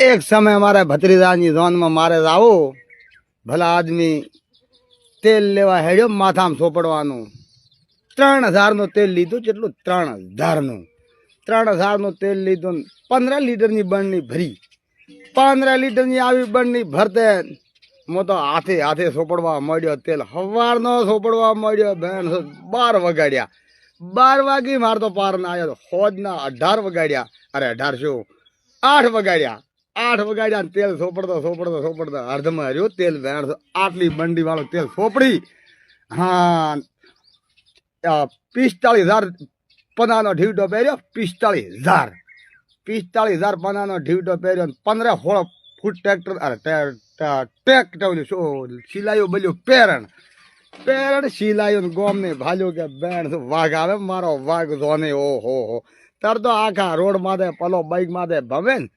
એક સમય મારે ભત્રીજાની જોનમાં મારે આવો ભલા આદમી તેલ લેવા હેડ્યો માથામાં સોપડવાનું 3000 તેલ લીધું કેટલું 3000 તેલ લીધું 15 લીટરની બરણી ભરી 15 લીટરની આવી બરણી ભરતે હું તો હાથે હાથે સોપડવા મળ્યો તેલ સવારનો સોપડવા મળ્યો બેન 12 વગાડ્યા 12 વાગી માર તો પાર ના આવ્યો હોજના 18 વગાડ્યા અરે 18 શું 8 વગાડ્યા 8 વગાડ્યા તેલ સોપડતો અર્ધમાં હર્યું તેલ બેન આટલી બંડી વાળું તેલ સોપડી હા 45,000 પનાનો ઢીવટો પહેર્યો 45,000 પનાનો ઢીવટો પહેર્યો 15-16 ફૂટ ટ્રેક્ટર અરે ટ્રેક્ટર શું સિલાયો બલ્યું પેરણ સિલાયો ગોમ ને ભાલ્યો કે બેન વાઘ આવે મારો વાઘ જોને ઓહો તાર તો આખા રોડ માથે પલો બાઈક માથે ભવે ને